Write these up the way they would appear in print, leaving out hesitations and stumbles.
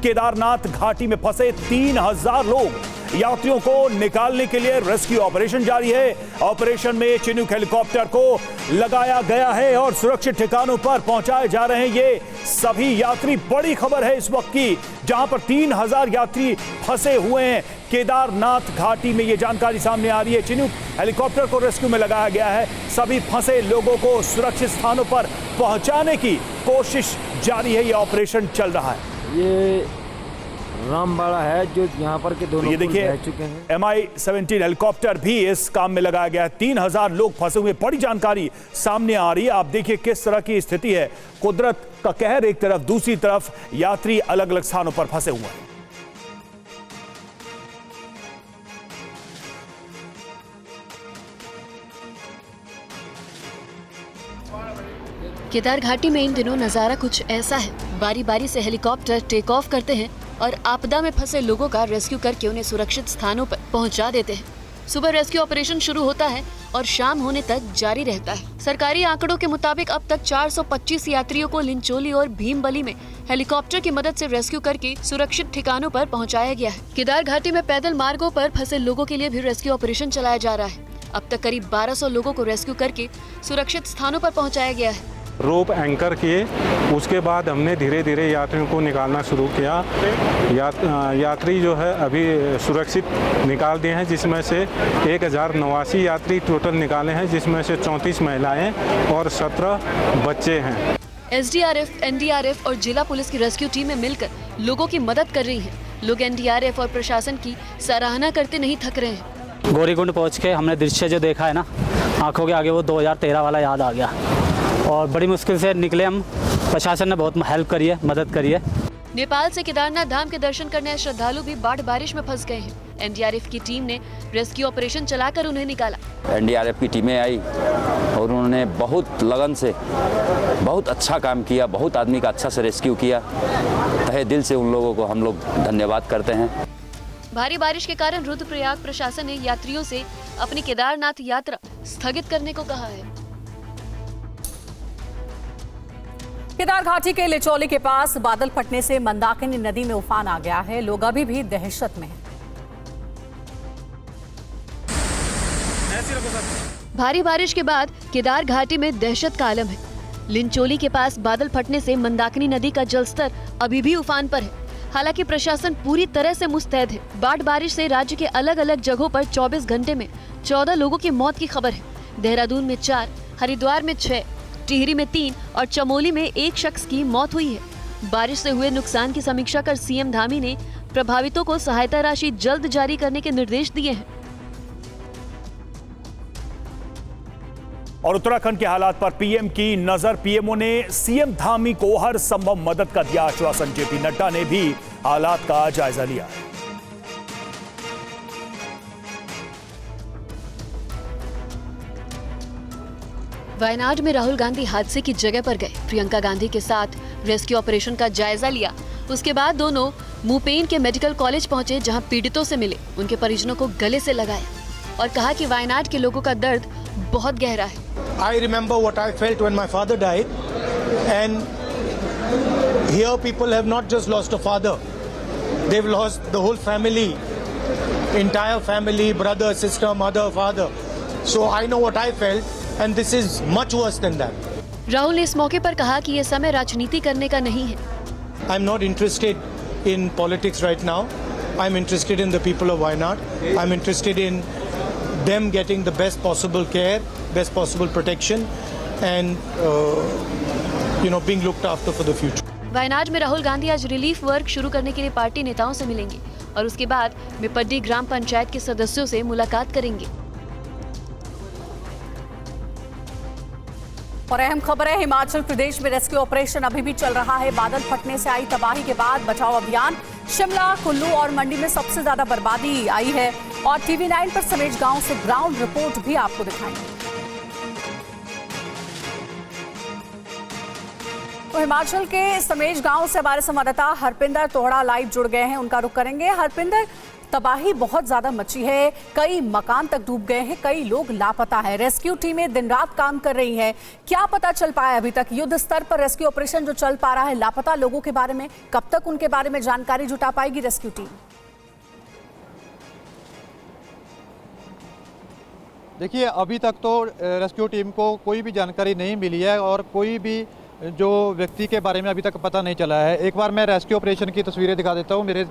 केदारनाथ घाटी में फंसे 3000 लोग। यात्रियों को निकालने के लिए रेस्क्यू ऑपरेशन जारी है। ऑपरेशन में चिनूक हेलीकॉप्टर को लगाया गया है और सुरक्षित ठिकानों पर पहुंचाए जा रहे हैं ये सभी यात्री। बड़ी खबर है इस वक्त की, जहां पर 3000 यात्री फंसे हुए हैं केदारनाथ घाटी में। ये जानकारी सामने आ रही है। चिनूक हेलीकॉप्टर को रेस्क्यू में लगाया गया है। सभी फंसे लोगों को सुरक्षित स्थानों पर पहुंचाने की कोशिश जारी है। ये ऑपरेशन चल रहा है। ये रामबाड़ा है जो यहाँ पर के दोनों ये देखिए, रह चुके हैं। MI-17 हेलीकॉप्टर भी इस काम में लगाया गया है। 3000 लोग फंसे हुए। बड़ी जानकारी सामने आ रही है। आप देखिए किस तरह की स्थिति है। कुदरत का कहर एक तरफ, दूसरी तरफ यात्री अलग अलग स्थानों पर फंसे हुए हैं। केदार घाटी में इन दिनों नजारा कुछ ऐसा है। बारी बारी से हेलीकॉप्टर टेक ऑफ करते हैं और आपदा में फंसे लोगों का रेस्क्यू करके उन्हें सुरक्षित स्थानों पर पहुंचा देते हैं। सुबह रेस्क्यू ऑपरेशन शुरू होता है और शाम होने तक जारी रहता है। सरकारी आंकड़ों के मुताबिक अब तक 425 यात्रियों को लिंचोली और भीमबली में हेलीकॉप्टर की मदद से रेस्क्यू करके सुरक्षित ठिकानों पर पहुंचाया गया है। केदार घाटी में पैदल मार्गों पर फंसे लोगों के लिए भी रेस्क्यू ऑपरेशन चलाया जा रहा है। अब तक करीब 1200 लोगों को रेस्क्यू करके सुरक्षित स्थानों पर पहुँचाया गया है। रोप एंकर किए, उसके बाद हमने धीरे धीरे यात्रियों को निकालना शुरू किया। यात्री जो है अभी सुरक्षित निकाल दिए हैं, जिसमें से 1089 यात्री टोटल निकाले हैं, जिसमें से 34 महिलाएं और 17 बच्चे हैं। SDRF, NDRF और जिला पुलिस की रेस्क्यू टीमें मिलकर लोगों की मदद कर रही हैं। लोग NDRF और प्रशासन की सराहना करते नहीं थक रहे हैं। गौरीकुंड पहुँच के हमने दृश्य जो देखा है ना, आंखों के आगे वो 2013 वाला याद आ गया और बड़ी मुश्किल से निकले हम। प्रशासन ने बहुत हेल्प करी है, मदद करी है। नेपाल से केदारनाथ धाम के दर्शन करने आए श्रद्धालु भी बाढ़ बारिश में फंस गए हैं। NDRF की टीम ने रेस्क्यू ऑपरेशन चलाकर उन्हें निकाला। NDRF की टीमें आई और उन्होंने बहुत लगन से बहुत अच्छा काम किया। बहुत आदमी का अच्छा से रेस्क्यू किया। तहे दिल से उन लोगों को हम लोग धन्यवाद करते हैं। भारी बारिश के कारण रुद्रप्रयाग प्रशासन ने यात्रियों से अपनी केदारनाथ यात्रा स्थगित करने को कहा है। केदार घाटी के लिचौली के पास बादल फटने से मंदाकिनी नदी में उफान आ गया है। लोग अभी भी दहशत में हैं। भारी बारिश के बाद केदार घाटी में दहशत का आलम है। लिंचोली के पास बादल फटने से मंदाकिनी नदी का जलस्तर अभी भी उफान पर है। हालांकि प्रशासन पूरी तरह से मुस्तैद है। बाढ़ बारिश से राज्य के अलग अलग जगहों पर 24 घंटे में 14 लोगों की मौत की खबर है। देहरादून में 4, हरिद्वार में 6, टिहरी में 3 और चमोली में 1 शख्स की मौत हुई है। बारिश से हुए नुकसान की समीक्षा कर CM धामी ने प्रभावितों को सहायता राशि जल्द जारी करने के निर्देश दिए हैं। और उत्तराखंड के हालात पर PM की नजर। PMO ने CM धामी को हर संभव मदद का दिया आश्वासन। JP नड्डा ने भी हालात का जायजा लिया। वायनाड में राहुल गांधी हादसे की जगह पर गए। प्रियंका गांधी के साथ रेस्क्यू ऑपरेशन का जायजा लिया। उसके बाद दोनों मुपेन के मेडिकल कॉलेज पहुंचे, जहां पीड़ितों से मिले, उनके परिजनों को गले से लगाया और कहा कि वायनाड के लोगों का दर्द बहुत गहरा है। I remember what I felt when my father died, and here people have not just lost a father, they've lost the whole family, entire family, brother, sister, mother, father. So I know what I felt, and this is much worse than that. Rahul ने इस मौके पर कहा कि ये समय राजनीति करने का नहीं है। I'm not interested in politics right now. I'm interested in the people of Wayanad. I'm interested in them getting the best possible care, best possible protection, and being looked after for the future. Wayanad में राहुल गांधी आज relief work शुरू करने के लिए party नेताओं से मिलेंगे और उसके बाद मिपड्डी ग्राम पंचायत के सदस्यों से मुलाकात करेंगे। और अहम खबर है, हिमाचल प्रदेश में रेस्क्यू ऑपरेशन अभी भी चल रहा है। बादल फटने से आई तबाही के बाद बचाव अभियान। शिमला, कुल्लू और मंडी में सबसे ज्यादा बर्बादी आई है और TV9 पर समेज गांव से ग्राउंड रिपोर्ट भी आपको दिखाएंगे। तो हिमाचल के समेज गांव से हमारे संवाददाता हरपिंदर तोहड़ा लाइव जुड़ गए हैं, उनका रुख करेंगे। हरपिंदर, तबाही बहुत ज्यादा मची है, कई मकान तक डूब गए हैं, कई लोग लापता है, रेस्क्यू टीमें दिन रात काम कर रही हैं। क्या पता चल पाया अभी तक? युद्ध स्तर पर रेस्क्यू ऑपरेशन जो चल पा रहा है, लापता लोगों के बारे में कब तक उनके बारे में जानकारी जुटा पाएगी रेस्क्यू टीम? देखिए, अभी तक तो रेस्क्यू टीम को कोई भी जानकारी नहीं मिली है और कोई भी जो व्यक्ति के बारे में अभी तक पता नहीं चला है। एक बार मैं रेस्क्यू ऑपरेशन की तस्वीरें दिखा देता हूँ। मेरे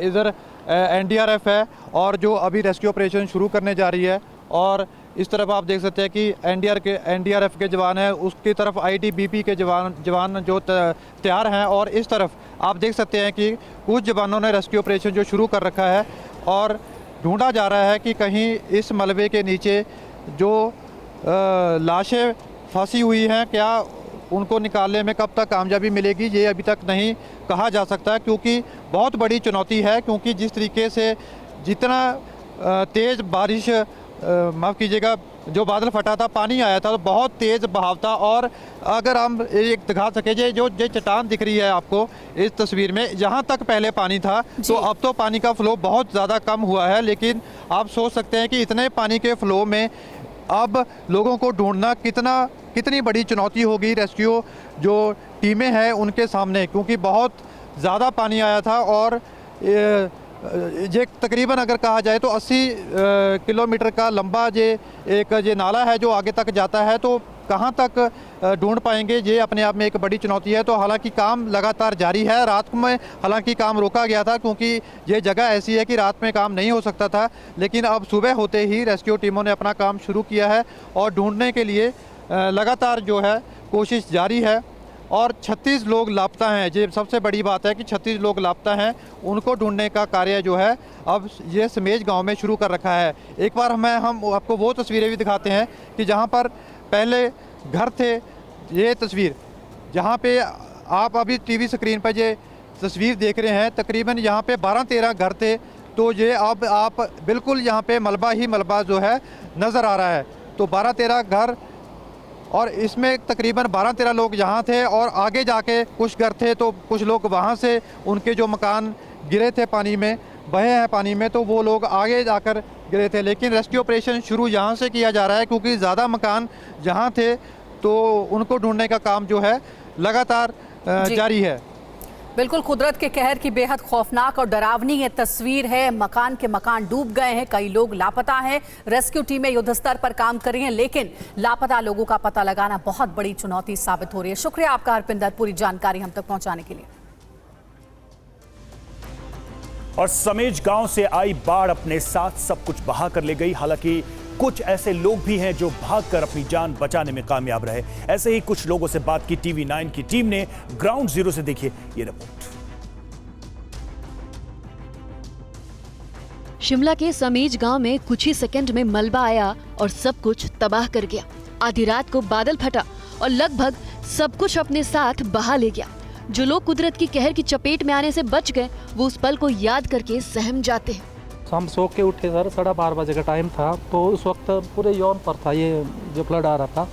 इधर एनडीआरएफ है और जो अभी रेस्क्यू ऑपरेशन शुरू करने जा रही है, और इस तरफ आप देख सकते हैं कि एनडीआरएफ के जवान हैं, उसकी तरफ आईटीबीपी के जवान जो तैयार हैं, और इस तरफ आप देख सकते हैं कि कुछ जवानों ने रेस्क्यू ऑपरेशन जो शुरू कर रखा है और ढूंढा जा रहा है कि कहीं इस मलबे के नीचे जो लाशें फंसी हुई हैं, क्या उनको निकालने में कब तक कामयाबी मिलेगी, ये अभी तक नहीं कहा जा सकता, क्योंकि बहुत बड़ी चुनौती है। क्योंकि जिस तरीके से जितना तेज़ बारिश, माफ़ कीजिएगा, जो बादल फटा था, पानी आया था, तो बहुत तेज़ बहाव था। और अगर हम एक दिखा सके, जो चट्टान दिख रही है आपको इस तस्वीर में, जहाँ तक पहले पानी था, तो अब तो पानी का फ्लो बहुत ज़्यादा कम हुआ है। लेकिन आप सोच सकते हैं कि इतने पानी के फ्लो में अब लोगों को ढूंढना कितनी बड़ी चुनौती होगी रेस्क्यू जो टीमें हैं उनके सामने, क्योंकि बहुत ज़्यादा पानी आया था। और ये तकरीबन अगर कहा जाए तो 80 किलोमीटर का लंबा ये नाला है जो आगे तक जाता है, तो कहाँ तक ढूंढ पाएंगे, ये अपने आप में एक बड़ी चुनौती है। तो हालांकि काम लगातार जारी है। रात में हालांकि काम रोका गया था, क्योंकि ये जगह ऐसी है कि रात में काम नहीं हो सकता था, लेकिन अब सुबह होते ही रेस्क्यू टीमों ने अपना काम शुरू किया है और ढूंढने के लिए लगातार जो है कोशिश जारी है। और 36 लोग लापता हैं। ये सबसे बड़ी बात है कि 36 लोग लापता हैं, उनको ढूंढने का कार्य जो है अब ये समेज गांव में शुरू कर रखा है। एक बार हम आपको वो तस्वीरें भी दिखाते हैं कि जहां पर पहले घर थे। ये तस्वीर जहां पे आप अभी टीवी स्क्रीन पर ये तस्वीर देख रहे हैं, तकरीबन यहाँ पे 12-13 घर थे, तो ये अब आप बिल्कुल यहाँ पे मलबा ही मलबा जो है नज़र आ रहा है। तो 12-13 घर, और इसमें तकरीबन 12-13 लोग यहाँ थे, और आगे जाके कुछ घर थे, तो कुछ लोग वहाँ से उनके जो मकान गिरे थे पानी में, बहे हैं पानी में, तो वो लोग आगे जाकर गिरे थे। लेकिन रेस्क्यू ऑपरेशन शुरू यहाँ से किया जा रहा है, क्योंकि ज़्यादा मकान जहाँ थे तो उनको ढूंढने का काम जो है लगातार जारी है। बिल्कुल, कुदरत के कहर की बेहद खौफनाक और डरावनी ये तस्वीर है। मकान के मकान डूब गए हैं, कई लोग लापता हैं। रेस्क्यू टीमें युद्ध स्तर पर काम कर रही हैं, लेकिन लापता लोगों का पता लगाना बहुत बड़ी चुनौती साबित हो रही है। शुक्रिया आपका हरपिंदर, पूरी जानकारी हम तक पहुंचाने के लिए। और समेज गांव से आई बाढ़ अपने साथ सब कुछ बहा कर ले गई। हालांकि कुछ ऐसे लोग भी हैं जो भागकर अपनी जान बचाने में कामयाब रहे। ऐसे ही कुछ लोगों से बात की TV9 की टीम ने। ग्राउंड जीरो से देखिए ये रिपोर्ट। शिमला के समेज गांव में कुछ ही सेकंड में मलबा आया और सब कुछ तबाह कर गया। आधी रात को बादल फटा और लगभग सब कुछ अपने साथ बहा ले गया। जो लोग कुदरत की कहर की चपेट में आने से बच गए, वो उस पल को याद करके सहम जाते हैं। हम सो के उठे सर, 12:30 बजे का टाइम था, तो उस वक्त पूरे यौन पर था ये जो फ्लड आ रहा था।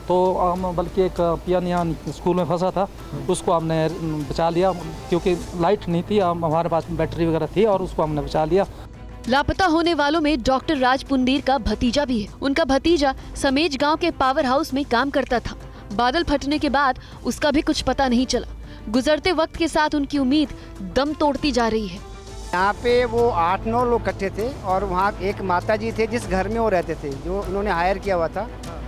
तो हम बल्कि एक पियन यहाँ स्कूल में फंसा था, उसको हमने बचा लिया, क्योंकि लाइट नहीं थी, हमारे पास बैटरी वगैरह थी, और उसको हमने बचा लिया। लापता होने वालों में डॉक्टर राज पुंदीर का भतीजा भी है। उनका भतीजा समेज गांव के पावर हाउस में काम करता था। बादल फटने के बाद उसका भी कुछ पता नहीं चला। गुजरते वक्त के साथ उनकी उम्मीद दम तोड़ती जा रही है। यहाँ पे वो 8-9 लोग इकट्ठे थे, और वहाँ एक माताजी थे जिस घर में वो रहते थे, जो उन्होंने हायर किया हुआ था।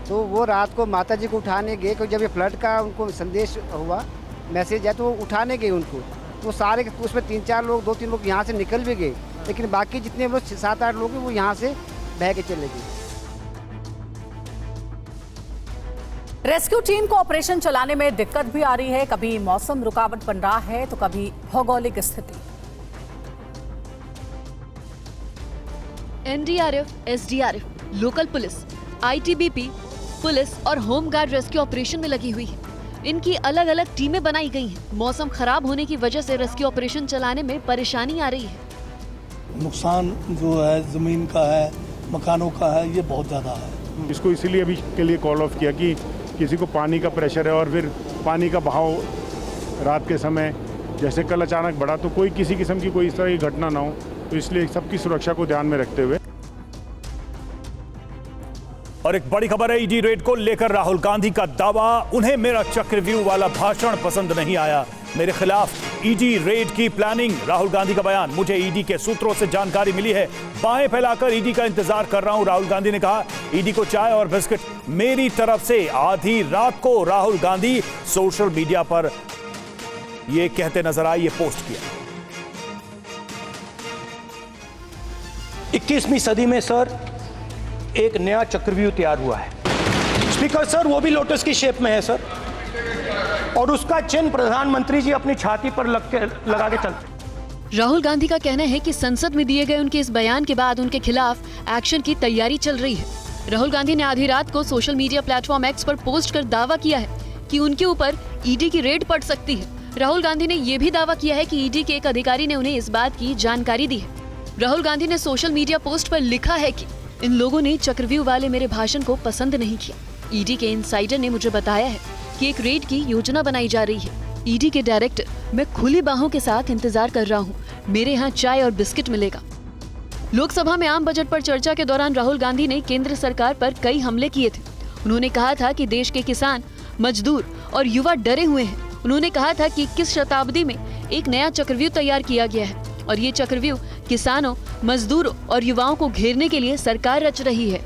तो वो रात को माताजी को उठाने गए, क्योंकि जब ये फ्लड का उनको संदेश हुआ, मैसेज है, तो वो उठाने गए उनको। तो सारे उसमें 3-4 लोग, 2-3 लोग यहाँ से निकल भी गए, लेकिन बाकी जितने लोग 7-8 लोग वो यहाँ से बह के चले गए। रेस्क्यू टीम को ऑपरेशन चलाने में दिक्कत भी आ रही है। कभी मौसम रुकावट बन रहा है, तो कभी भौगोलिक स्थिति। NDRF, SDRF, local police, ITBP police और होमगार्ड रेस्क्यू ऑपरेशन में लगी हुई है। इनकी अलग अलग टीमें बनाई गई हैं। मौसम खराब होने की वजह से रेस्क्यू ऑपरेशन चलाने में परेशानी आ रही है। नुकसान जो है ज़मीन का है, मकानों का है, ये बहुत ज़्यादा है। इसको इसीलिए अभी के लिए कॉल ऑफ किया कि किसी को पानी का प्रेशर है और फिर पानी का बहाव रात के समय जैसे कल अचानक बढ़ा, तो कोई किसी किस्म की कोई इस तरह की घटना ना हो, तो इसलिए सबकी सुरक्षा को ध्यान में रखते हुए। और एक बड़ी खबर है ईडी रेड को लेकर राहुल गांधी का दावा, उन्हें मेरा चक्रव्यूह वाला भाषण पसंद नहीं आया, मेरे खिलाफ ईडी रेड की प्लानिंग। राहुल गांधी का बयान, मुझे ईडी के सूत्रों से जानकारी मिली है, बाहें फैलाकर ईडी का इंतजार कर रहा हूं। राहुल गांधी ने कहा ईडी को चाय और बिस्किट मेरी तरफ से। आधी रात को राहुल गांधी सोशल मीडिया पर यह कहते नजर आए, ये पोस्ट किया। 21वीं सदी में सर एक नया चक्रव्यूह तैयार हुआ है स्पीकर सर, वो भी लोटस की शेप में है सर, और उसका चिन्ह प्रधानमंत्री जी अपनी छाती पर लगा के चलते। राहुल गांधी का कहना है कि संसद में दिए गए उनके इस बयान के बाद उनके खिलाफ एक्शन की तैयारी चल रही है। राहुल गांधी ने आधी रात को सोशल मीडिया प्लेटफॉर्म एक्स पर पोस्ट कर दावा किया है कि उनके ऊपर ईडी की रेड पड़ सकती है। राहुल गांधी ने यह भी दावा किया है कि ईडी के एक अधिकारी ने उन्हें इस बात की जानकारी दी है। राहुल गांधी ने सोशल मीडिया पोस्ट पर लिखा है कि इन लोगों ने चक्रव्यूह वाले मेरे भाषण को पसंद नहीं किया। ईडी के इनसाइडर ने मुझे बताया है कि एक रेड की योजना बनाई जा रही है। ईडी के डायरेक्टर, मैं खुली बाहों के साथ इंतजार कर रहा हूँ, मेरे यहाँ चाय और बिस्किट मिलेगा। लोकसभा में आम बजट पर चर्चा के दौरान राहुल गांधी ने केंद्र सरकार पर कई हमले किए थे। उन्होंने कहा था कि देश के किसान, मजदूर और युवा डरे हुए हैं। उन्होंने कहा था कि 21 शताब्दी में एक नया चक्रव्यूह तैयार किया गया है और ये चक्रव्यूह किसानों, मजदूरों और युवाओं को घेरने के लिए सरकार रच रही है।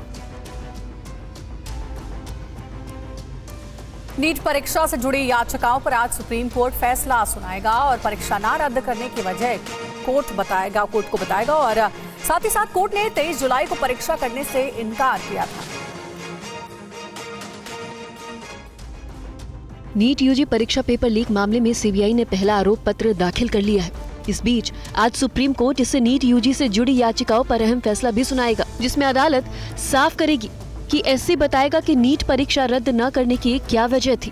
नीट परीक्षा से जुड़ी याचिकाओं पर आज सुप्रीम कोर्ट फैसला सुनाएगा और परीक्षा न रद्द करने की वजह कोर्ट को बताएगा और साथ ही साथ कोर्ट ने 23 जुलाई को परीक्षा करने से इनकार किया था। नीट यूजी परीक्षा पेपर लीक मामले में सीबीआई ने पहला आरोप पत्र दाखिल कर लिया है। इस बीच आज सुप्रीम कोर्ट इससे नीट यूजी से जुड़ी याचिकाओं पर अहम फैसला भी सुनाएगा, जिसमें अदालत साफ करेगी कि एससी बताएगा कि नीट परीक्षा रद्द न करने की क्या वजह थी।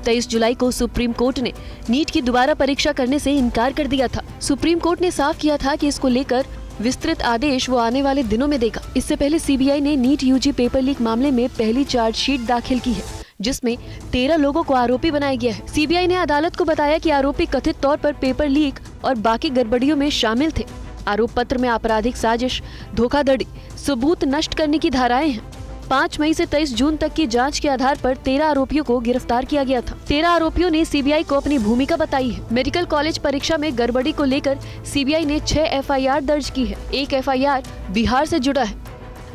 23 जुलाई को सुप्रीम कोर्ट ने नीट की दोबारा परीक्षा करने से इनकार कर दिया था। सुप्रीम कोर्ट ने साफ किया था कि इसको लेकर विस्तृत आदेश वो आने वाले दिनों में देगा। इससे पहले सीबीआई ने नीट यूजी पेपर लीक मामले में पहली चार्जशीट दाखिल की है, जिसमें 13 लोगों को आरोपी बनाया गया है। सीबीआई ने अदालत को बताया कि आरोपी कथित तौर पर पेपर लीक और बाकी गड़बड़ियों में शामिल थे। आरोप पत्र में आपराधिक साजिश, धोखाधड़ी, सबूत नष्ट करने की धाराएं हैं। 5 मई से 23 जून तक की जांच के आधार पर 13 आरोपियों को गिरफ्तार किया गया था। 13 आरोपियों ने सीबीआई को अपनी भूमिका बताई है। मेडिकल कॉलेज परीक्षा में गड़बड़ी को लेकर सीबीआई ने 6 एफआईआर दर्ज की है। एक एफआईआर बिहार से जुड़ा है,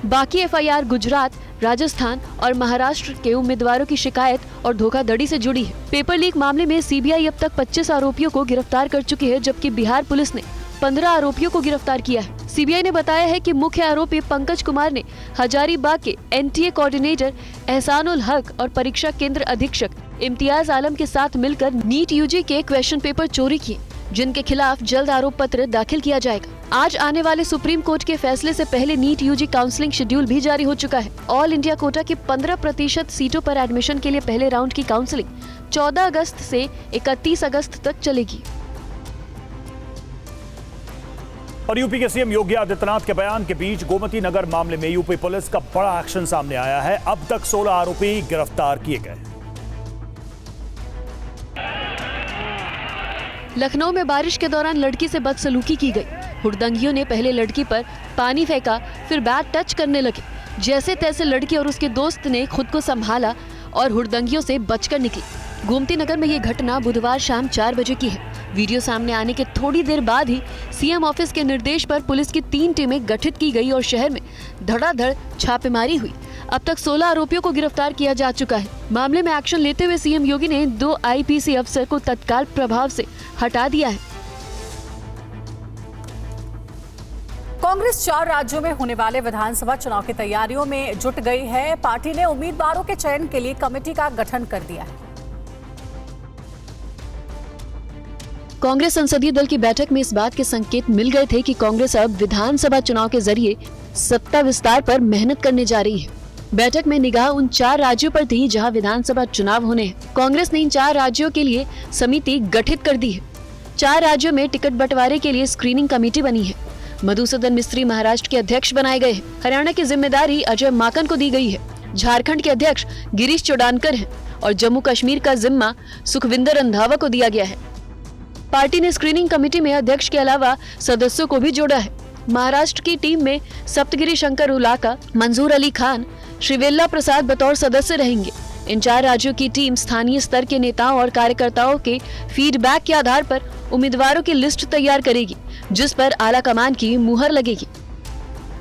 बाकी एफआईआर गुजरात, राजस्थान और महाराष्ट्र के उम्मीदवारों की शिकायत और धोखाधड़ी से जुड़ी है। पेपर लीक मामले में सीबीआई अब तक 25 आरोपियों को गिरफ्तार कर चुकी है, जबकि बिहार पुलिस ने 15 आरोपियों को गिरफ्तार किया है। सीबीआई ने बताया है कि मुख्य आरोपी पंकज कुमार ने हजारीबाग के एनटीए कोऑर्डिनेटर एहसानुल हक और परीक्षा केंद्र अधीक्षक इम्तियाज आलम के साथ मिलकर नीट यूजी के क्वेश्चन पेपर चोरी किए, जिनके खिलाफ जल्द आरोप पत्र दाखिल किया जाएगा। आज आने वाले सुप्रीम कोर्ट के फैसले से पहले नीट यूजी काउंसलिंग शेड्यूल भी जारी हो चुका है। ऑल इंडिया कोटा की 15% सीटों पर एडमिशन के लिए पहले राउंड की काउंसलिंग 14 अगस्त से 31 अगस्त तक चलेगी। और यूपी के सीएम योगी आदित्यनाथ के बयान के बीच गोमती नगर मामले में यूपी पुलिस का बड़ा एक्शन सामने आया है। अब तक 16 आरोपी गिरफ्तार किए गए। लखनऊ में बारिश के दौरान लड़की से बदसलूकी की गई। हुड़दंगियों ने पहले लड़की पर पानी फेंका, फिर बैट टच करने लगे। जैसे तैसे लड़की और उसके दोस्त ने खुद को संभाला और हुड़दंगियों से बचकर निकली। गोमती नगर में ये घटना बुधवार शाम 4 बजे की है। वीडियो सामने आने के थोड़ी देर बाद ही सीएम ऑफिस के निर्देश पर पुलिस की 3 टीमें गठित की गई और शहर में धड़ाधड़ छापेमारी हुई। अब तक 16 आरोपियों को गिरफ्तार किया जा चुका है। मामले में एक्शन लेते हुए सीएम योगी ने 2 आईपीसी अफसर को तत्काल प्रभाव से हटा दिया है। कांग्रेस 4 राज्यों में होने वाले विधानसभा चुनाव की तैयारियों में जुट गई है। पार्टी ने उम्मीदवारों के चयन के लिए कमेटी का गठन कर दिया है। कांग्रेस संसदीय दल की बैठक में इस बात के संकेत मिल गए थे कि कांग्रेस अब विधानसभा चुनाव के जरिए सत्ता विस्तार पर मेहनत करने जा रही है। बैठक में निगाह उन 4 राज्यों पर थी जहां विधानसभा चुनाव होने हैं। कांग्रेस ने इन 4 राज्यों के लिए समिति गठित कर दी है। 4 राज्यों में टिकट बंटवारे के लिए स्क्रीनिंग कमेटी बनी है। मधुसूदन मिस्त्री महाराष्ट्र के अध्यक्ष बनाए गए हैं। हरियाणा की जिम्मेदारी अजय माकन को दी गई है। झारखंड के अध्यक्ष गिरीश चोडानकर हैं और जम्मू कश्मीर का जिम्मा सुखविंदर रंधावा को दिया गया है। पार्टी ने स्क्रीनिंग कमेटी में अध्यक्ष के अलावा सदस्यों को भी जोड़ा है। महाराष्ट्र की टीम में सप्तगिरी शंकर उलाका, मंजूर अली खान, श्रीवेल्ला प्रसाद बतौर सदस्य रहेंगे। इन 4 राज्यों की टीम स्थानीय स्तर के नेताओं और कार्यकर्ताओं के फीडबैक के आधार पर उम्मीदवारों की लिस्ट तैयार करेगी, जिस पर आला कमान की मुहर लगेगी।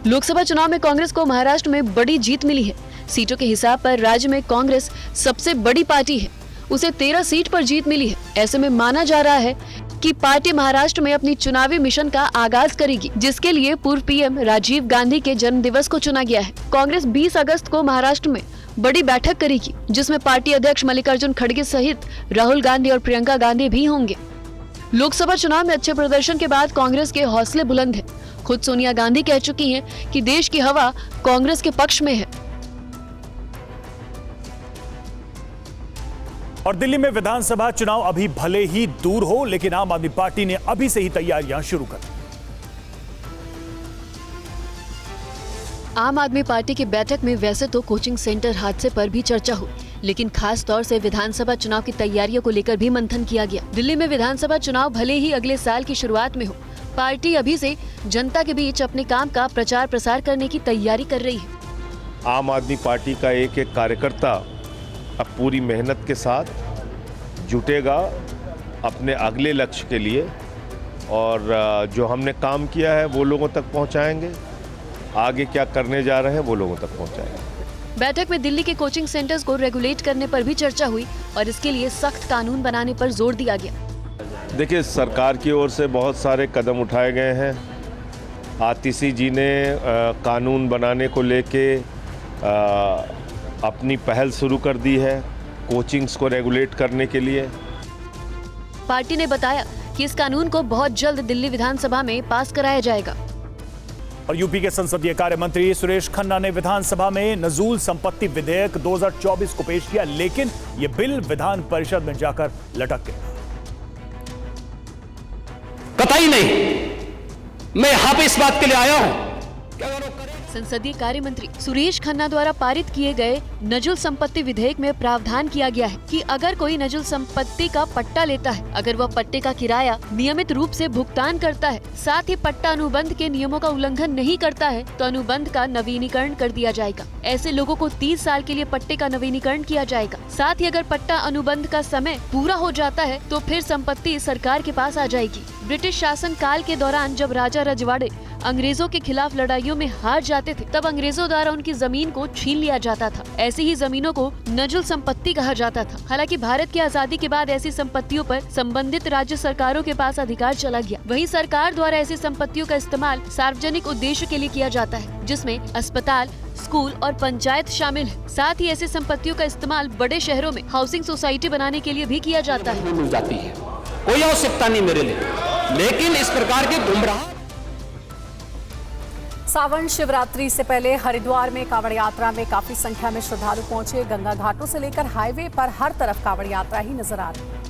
लोकसभा चुनाव में कांग्रेस को महाराष्ट्र में बड़ी जीत मिली है। सीटों के हिसाब पर राज्य में कांग्रेस सबसे बड़ी पार्टी है। उसे 13 सीट पर जीत मिली है। ऐसे में माना जा रहा है कि पार्टी महाराष्ट्र में अपनी चुनावी मिशन का आगाज करेगी, जिसके लिए पूर्व पीएम राजीव गांधी के जन्मदिवस को चुना गया है। कांग्रेस 20 अगस्त को महाराष्ट्र में बड़ी बैठक करेगी, जिसमें पार्टी अध्यक्ष मल्लिकार्जुन खड़गे सहित राहुल गांधी और प्रियंका गांधी भी होंगे। लोकसभा चुनाव में अच्छे प्रदर्शन के बाद कांग्रेस के हौसले बुलंद हैं। खुद सोनिया गांधी कह चुकी हैं कि देश की हवा कांग्रेस के पक्ष में है। और दिल्ली में विधानसभा चुनाव अभी भले ही दूर हो, लेकिन आम आदमी पार्टी ने अभी से ही तैयारियां शुरू कर दी। आम आदमी पार्टी की बैठक में वैसे तो कोचिंग सेंटर हादसे पर भी चर्चा हुई, लेकिन खास तौर से विधानसभा चुनाव की तैयारियों को लेकर भी मंथन किया गया। दिल्ली में विधानसभा चुनाव भले ही अगले साल की शुरुआत में हो, पार्टी अभी से जनता के बीच अपने काम का प्रचार प्रसार करने की तैयारी कर रही है। आम आदमी पार्टी का एक एक कार्यकर्ता अब पूरी मेहनत के साथ जुटेगा अपने अगले लक्ष्य के लिए, और जो हमने काम किया है वो लोगों तक पहुंचाएंगे, आगे क्या करने जा रहे हैं वो लोगों तक पहुंचाएंगे। बैठक में दिल्ली के कोचिंग सेंटर्स को रेगुलेट करने पर भी चर्चा हुई और इसके लिए सख्त कानून बनाने पर जोर दिया गया। देखिए, सरकार की ओर से बहुत सारे कदम उठाए गए हैं। आतिशी जी ने कानून बनाने को लेके अपनी पहल शुरू कर दी है कोचिंग्स को रेगुलेट करने के लिए। पार्टी ने बताया कि इस कानून को बहुत जल्द दिल्ली विधानसभा में पास कराया जाएगा। और यूपी के संसदीय कार्य मंत्री सुरेश खन्ना ने विधानसभा में नजूल संपत्ति विधेयक 2024 को पेश किया, लेकिन ये बिल विधान परिषद में जाकर लटक गया। कतई नहीं, मैं यहां पे इस बात के लिए आया हूं। संसदीय कार्य मंत्री सुरेश खन्ना द्वारा पारित किए गए नजुल संपत्ति विधेयक में प्रावधान किया गया है कि अगर कोई नजुल संपत्ति का पट्टा लेता है, अगर वह पट्टे का किराया नियमित रूप से भुगतान करता है, साथ ही पट्टा अनुबंध के नियमों का उल्लंघन नहीं करता है, तो अनुबंध का नवीनीकरण कर दिया जाएगा। ऐसे लोगों को 30 साल के लिए पट्टे का नवीनीकरण किया जाएगा। साथ ही अगर पट्टा अनुबंध का समय पूरा हो जाता है तो फिर संपत्ति सरकार के पास आ जाएगी। ब्रिटिश शासन काल के दौरान जब राजा रजवाड़े अंग्रेजों के खिलाफ लड़ाइयों में हार जाते थे, तब अंग्रेजों द्वारा उनकी जमीन को छीन लिया जाता था। ऐसी ही जमीनों को नजुल संपत्ति कहा जाता था। हालांकि भारत की आजादी के बाद ऐसी संपत्तियों पर संबंधित राज्य सरकारों के पास अधिकार चला गया। वहीं सरकार द्वारा ऐसी संपत्तियों का इस्तेमाल सार्वजनिक उद्देश्य के लिए किया जाता है, जिसमें अस्पताल, स्कूल और पंचायत शामिल है। साथ ही ऐसी संपत्तियों का इस्तेमाल बड़े शहरों में हाउसिंग सोसाइटी बनाने के लिए भी किया जाता है। मिल जाती है, कोई आवश्यकता नहीं मेरे लिए, लेकिन इस प्रकार के गुमराह। सावन शिवरात्रि से पहले हरिद्वार में कांवड़ यात्रा में काफी संख्या में श्रद्धालु पहुंचे। गंगा घाटों से लेकर हाईवे पर हर तरफ कांवड़ यात्रा ही नजर आ रही है।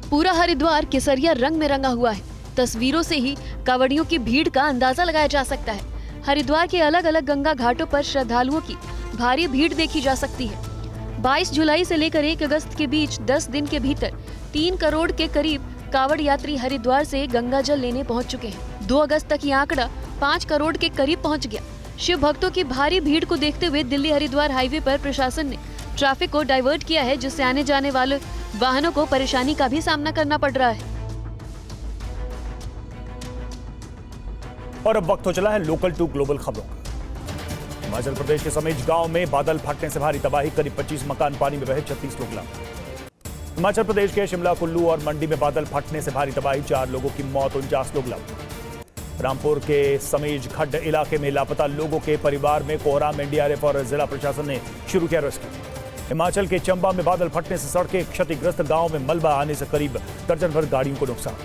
पूरा हरिद्वार केसरिया रंग में रंगा हुआ है। तस्वीरों से ही कांवड़ियों की भीड़ का अंदाजा लगाया जा सकता है। हरिद्वार के अलग अलग गंगा घाटों पर श्रद्धालुओं की भारी भीड़ देखी जा सकती है। 22 जुलाई से लेकर 1 अगस्त के बीच 10 दिन के भीतर 3 करोड़ के करीब कांवड़ यात्री हरिद्वार से गंगा जल लेने पहुंच चुके हैं। 2 अगस्त तक ये आंकड़ा 5 करोड़ के करीब पहुंच गया। शिव भक्तों की भारी भीड़ को देखते हुए दिल्ली हरिद्वार हाईवे पर प्रशासन ने ट्रैफिक को डाइवर्ट किया है, जिससे आने जाने वाले वाहनों को परेशानी का भी सामना करना पड़ रहा है। और अब वक्त हो चला है लोकल टू ग्लोबल खबरों का। हिमाचल प्रदेश के समेज गांव में बादल फटने से भारी तबाही, करीब 25 मकान पानी में बहे, 36 लोग लापता। हिमाचल प्रदेश के शिमला, कुल्लू और मंडी में बादल फटने से भारी तबाही, 4 लोगों की मौत, 49 लोग लापता। रामपुर के समेज खड्ड इलाके में लापता लोगों के परिवार में कोहराम, एनडीआरएफ और जिला प्रशासन ने शुरू किया रेस्क्यू। हिमाचल के चंबा में बादल फटने से सड़कें क्षतिग्रस्त, गांव में मलबा आने से करीब दर्जन भर गाड़ियों को नुकसान।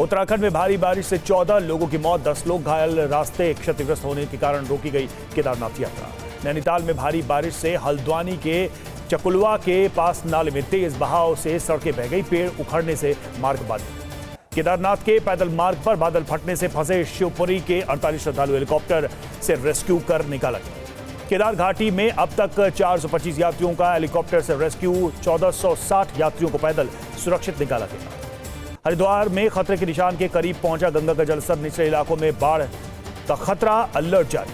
उत्तराखंड में भारी बारिश से 14 लोगों की मौत, 10 लोग घायल, रास्ते क्षतिग्रस्त होने के कारण रोकी गई केदारनाथ यात्रा। नैनीताल में भारी बारिश से हल्द्वानी के चकुलवा के पास नाले में तेज बहाव से सड़कें बह गई, पेड़ उखड़ने से मार्ग बाधित। केदारनाथ के पैदल मार्ग पर बादल फटने से फंसे शिवपुरी के 48 श्रद्धालु हेलीकॉप्टर से रेस्क्यू कर निकाला गया। केदार घाटी में अब तक 425 यात्रियों का हेलीकॉप्टर से रेस्क्यू, 1460 यात्रियों को पैदल सुरक्षित निकाला गया। हरिद्वार में खतरे के निशान के करीब पहुंचा गंगा का जलस्तर, निचले इलाकों में बाढ़ का खतरा, अलर्ट जारी।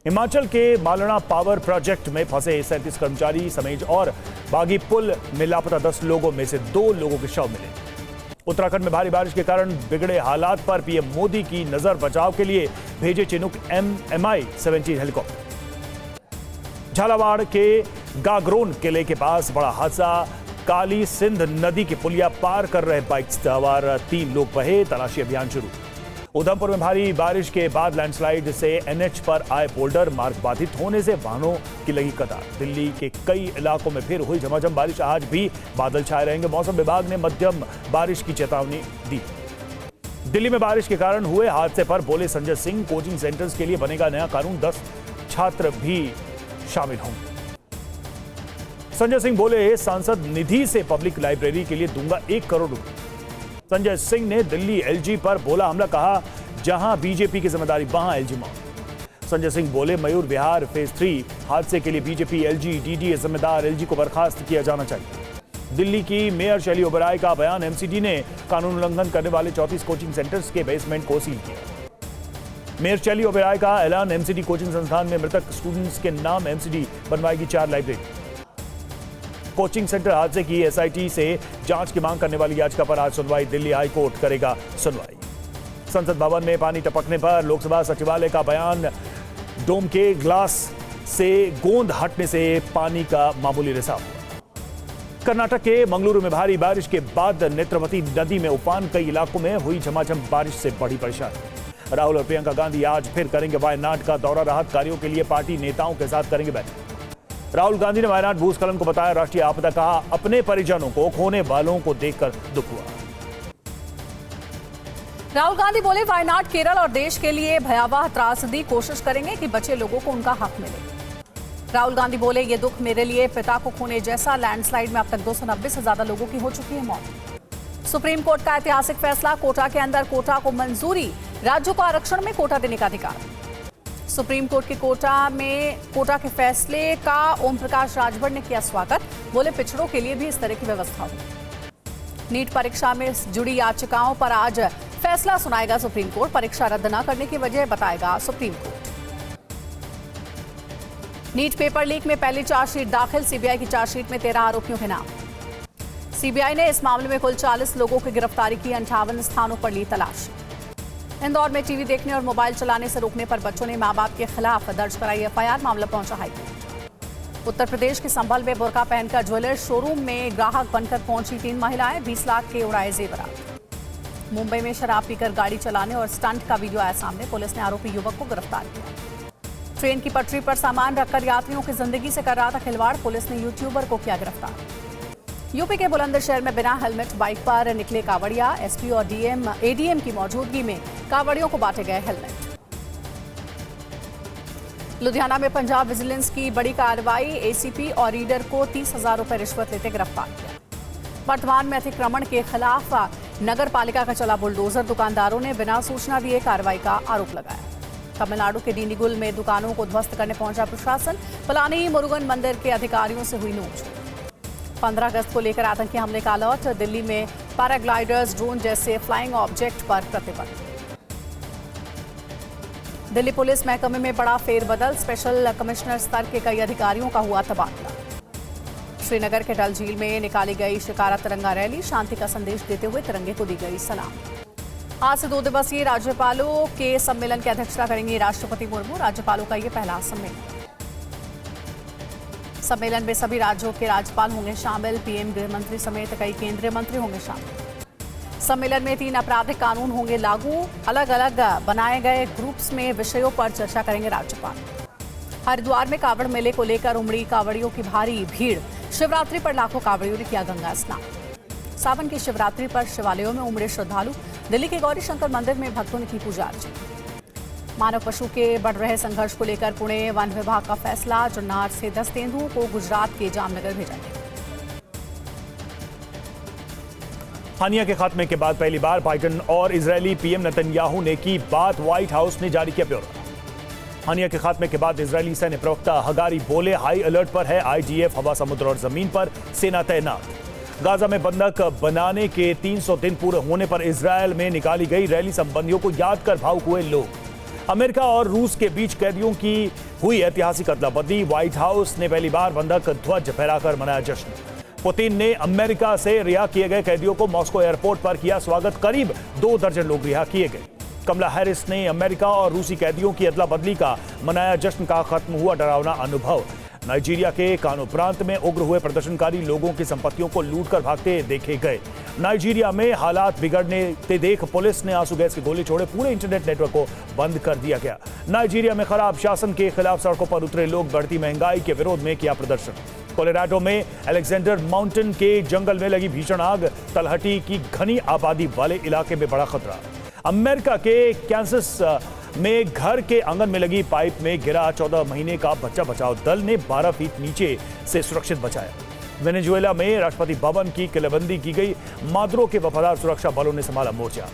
हिमाचल के मालना पावर प्रोजेक्ट में फंसे 37 कर्मचारी समेत और बागी पुल में लापता 10 लोगों में से 2 लोगों के शव मिले। उत्तराखंड में भारी बारिश के कारण बिगड़े हालात पर पीएम मोदी की नजर, बचाव के लिए भेजे चिनूक MI-17 हेलीकॉप्टर। झालावाड़ के गागरोन किले के पास बड़ा हादसा, काली सिंध नदी की पुलिया पार कर रहे बाइक सवार 3 लोग बहे, तलाशी अभियान शुरू। उधमपुर में भारी बारिश के बाद लैंडस्लाइड से NH पर आए बोल्डर, मार्ग बाधित होने से वाहनों की लगी कतार। दिल्ली के कई इलाकों में फिर हुई झमाझम बारिश, आज भी बादल छाए रहेंगे। मौसम विभाग ने मध्यम बारिश की चेतावनी दी। दिल्ली में बारिश के कारण हुए हादसे पर बोले संजय सिंह, कोचिंग सेंटर्स के लिए बनेगा नया कानून, 10 छात्र भी शामिल होंगे। संजय सिंह बोले, सांसद निधि से पब्लिक लाइब्रेरी के लिए दूंगा 1 करोड़ रुपए। संजय सिंह ने दिल्ली LG पर बोला हमला, कहा जहां बीजेपी की जिम्मेदारी वहां LG मौत। संजय सिंह बोले, मयूर विहार फेज 3 हादसे के लिए बीजेपी, LG, DDA जिम्मेदार, LG को बर्खास्त किया जाना चाहिए। दिल्ली की मेयर शैली ओबराय का बयान, MCD ने कानून उल्लंघन करने वाले 34 कोचिंग सेंटर्स के बेसमेंट को सील किया। मेयर शैली ओबराय का ऐलान, MCD कोचिंग संस्थान में मृतक स्टूडेंट्स के नाम MCD बनवाएगी 4 लाइब्रेरी। कोचिंग सेंटर हादसे की SIT से जांच की मांग करने वाली याचिका पर आज सुनवाई, दिल्ली हाई कोर्ट करेगा सुनवाई। संसद भवन में पानी टपकने पर लोकसभा सचिवालय का बयान, डोम के ग्लास से गोंद हटने से पानी का मामूली रिसाव। कर्नाटक के मंगलुरु में भारी बारिश के बाद नेत्रवती नदी में उफान, कई इलाकों में हुई झमाझम बारिश से बड़ी परेशानी। राहुल और प्रियंका गांधी आज फिर करेंगे वायनाड का दौरा, राहत कार्यों के लिए पार्टी नेताओं के साथ करेंगे बैठक। राहुल गांधी ने वायनाड भूस्खलन को बताया राष्ट्रीय आपदा, कहा अपने परिजनों को खोने वालों को देखकर दुख हुआ। राहुल गांधी बोले, वायनाड केरल और देश के लिए भयावह त्रासदी, कोशिश करेंगे कि बचे लोगों को उनका हक मिले। राहुल गांधी बोले, ये दुख मेरे लिए पिता को खोने जैसा, लैंडस्लाइड में अब तक 290 से ज्यादा लोगों की हो चुकी है मौत। सुप्रीम कोर्ट का ऐतिहासिक फैसला, कोटा के अंदर कोटा को मंजूरी, राज्यों को आरक्षण में कोटा देने का अधिकार। सुप्रीम कोर्ट के कोटा के फैसले का ओम प्रकाश राजभर ने किया स्वागत, बोले पिछड़ों के लिए भी इस तरह की व्यवस्था हो। नीट परीक्षा में जुड़ी याचिकाओं पर आज फैसला सुनाएगा सुप्रीम कोर्ट, परीक्षा रद्द न करने की वजह बताएगा supreme court. NEET paper leak में पहली चार्जशीट दाखिल, सीबीआई की चार्जशीट में 13 आरोपियों के नाम। सीबीआई ने इस मामले में कुल 40 लोगों की गिरफ्तारी की, 58 स्थानों पर ली तलाशी। इंदौर में टीवी देखने और मोबाइल चलाने से रोकने पर बच्चों ने मां बाप के खिलाफ दर्ज कराई FIR, मामला पहुंचा हाईकोर्ट। उत्तर प्रदेश के संभल में बुर्का पहनकर ज्वेलर्स शोरूम में ग्राहक बनकर पहुंची 3 महिलाएं, 20 लाख के उड़ाए जेवरात। मुंबई में शराब पीकर गाड़ी चलाने और स्टंट का वीडियो आया सामने, पुलिस ने आरोपी युवक को गिरफ्तार किया। ट्रेन की पटरी पर सामान रखकर यात्रियों की जिंदगी से कर रहा था खिलवाड़, पुलिस ने यूट्यूबर को किया गिरफ्तार। यूपी के बुलंदशहर में बिना हेलमेट बाइक पर निकले कांवड़िया, एसपी और ADM की मौजूदगी में कांवड़ियों को बांटे गए हेलमेट। लुधियाना में पंजाब विजिलेंस की बड़ी कार्रवाई, ACP और रीडर को 30,000 रुपए रिश्वत लेते गिरफ्तार किया। वर्तमान में अतिक्रमण के खिलाफ नगर पालिका का चला बुलडोजर, दुकानदारों ने बिना सूचना दिए कार्रवाई का आरोप लगाया। तमिलनाडु के डीनीगुल में दुकानों को ध्वस्त करने पहुंचा प्रशासन, पलानी मुरुगन मंदिर के अधिकारियों से हुई नोकझोंक। 15 अगस्त को लेकर आतंकी हमले का अलर्ट, दिल्ली में पैराग्लाइडर्स, ड्रोन जैसे फ्लाइंग ऑब्जेक्ट पर प्रतिबंध। दिल्ली पुलिस महकमे में बड़ा फेरबदल, स्पेशल कमिश्नर स्तर के कई अधिकारियों का हुआ तबादला। श्रीनगर के डल झील में निकाली गई शिकारा तिरंगा रैली, शांति का संदेश देते हुए तिरंगे को दी गई सलाम। आज से 2 दिवसीय राज्यपालों के सम्मेलन की अध्यक्षता करेंगे राष्ट्रपति मुर्मू, राज्यपालों का ये पहला सम्मेलन। सम्मेलन में सभी राज्यों के राज्यपाल होंगे शामिल, PM, गृह मंत्री समेत कई केंद्रीय मंत्री होंगे शामिल। सम्मेलन में 3 आपराधिक कानून होंगे लागू, अलग अलग बनाए गए ग्रुप्स में विषयों पर चर्चा करेंगे राज्यपाल। हरिद्वार में कांवड़ मेले को लेकर उमड़ी कांवड़ियों की भारी भीड़, शिवरात्रि पर लाखों कांवड़ियों ने किया गंगा स्नान। सावन की शिवरात्रि पर शिवालयों में उमड़े श्रद्धालु, दिल्ली के गौरी शंकर मंदिर में भक्तों ने की पूजा अर्चना। मानव पशु के बढ़ रहे संघर्ष को लेकर पुणे वन विभाग का फैसला, जुन्नार से 10 तेंदुओं को गुजरात के जामनगर भेजा गया। हानिया के खात्मे के बाद पहली बार बाइडेन और इजरायली PM नेतन्याहू ने की बात, व्हाइट हाउस ने जारी किया ब्यौरा। हानिया के खात्मे के बाद इजरायली सैन्य प्रवक्ता हगारी बोले हाई अलर्ट पर है IDF, हवा, समुद्र और जमीन पर सेना तैनात। गाजा में बंधक बनाने के 300 दिन पूरे होने पर इजरायल में निकाली गई रैली संबंधियों को याद कर भावुक हुए लोग। अमेरिका और रूस के बीच कैदियों की हुई ऐतिहासिक अदला बदली। व्हाइट हाउस ने पहली बार बंधक ध्वज फहराकर मनाया जश्न। पुतिन ने अमेरिका से रिहा किए गए कैदियों को मॉस्को एयरपोर्ट पर किया स्वागत। करीब 2 दर्जन लोग रिहा किए गए। कमला हैरिस ने अमेरिका और रूसी कैदियों की अदला बदली का मनाया जश्न। का खत्म हुआ डरावना अनुभव। नाइजीरिया के कानो प्रांत में उग्र हुए प्रदर्शनकारी लोगों की संपत्तियों को लूटकर भागते देखे गए। नाइजीरिया में हालात बिगड़ने से देख पुलिस ने आंसू गैस के गोले छोड़े। पूरे इंटरनेट नेटवर्क को बंद कर दिया गया। नाइजीरिया में खराब शासन के खिलाफ सड़कों पर उतरे लोग। बढ़ती महंगाई के विरोध में किया प्रदर्शन। कोलोराडो में अलेक्जेंडर माउंटेन के जंगल में लगी भीषण आग। तलहटी की घनी आबादी वाले इलाके में बड़ा खतरा। अमेरिका के कैंसस में घर के आंगन में लगी पाइप में गिरा 14 महीने का बच्चा। बचाव दल ने 12 फीट नीचे से सुरक्षित बचाया। वेनेजुएला में राष्ट्रपति भवन की किलेबंदी की गई। मादुरो के वफादार सुरक्षा बलों ने संभाला मोर्चा।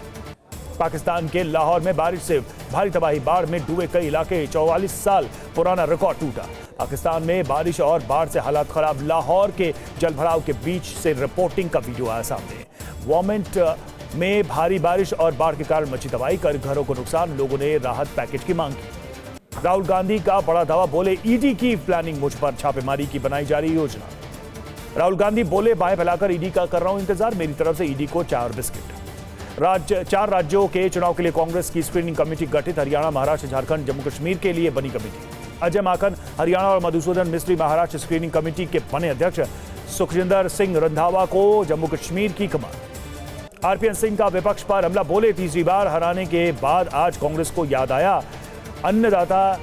पाकिस्तान के लाहौर में बारिश से भारी तबाही। बाढ़ में डूबे कई इलाके। 44 साल पुराना रिकॉर्ड टूटा। पाकिस्तान में बारिश और बाढ़ से हालात खराब। लाहौर के जलभराव के बीच से रिपोर्टिंग का वीडियो आया सामने। वॉमेंट में भारी बारिश और बाढ़ के कारण मची तबाही। कर घरों को नुकसान। लोगों ने राहत पैकेज की मांग की। राहुल गांधी का बड़ा दावा। बोले ईडी की प्लानिंग, मुझ पर छापेमारी की बनाई जा रही योजना। राहुल गांधी बोले बाएं फैलाकर ईडी का कर रहा हूं इंतजार। मेरी तरफ से ईडी को 4 बिस्किट। 4 राज्यों के चुनाव के लिए कांग्रेस की स्क्रीनिंग कमेटी गठित। हरियाणा, महाराष्ट्र, झारखंड, जम्मू कश्मीर के लिए बनी कमेटी। अजय माकन हरियाणा और मधुसूदन मिस्त्री महाराष्ट्र स्क्रीनिंग कमेटी के बने अध्यक्ष। सुखजिंदर सिंह रंधावा को जम्मू कश्मीर की कमान। आरपीएन सिंह का विपक्ष पर हमला। बोले तीसरी बार हराने के बाद आज कांग्रेस को याद आया अन्नदाता,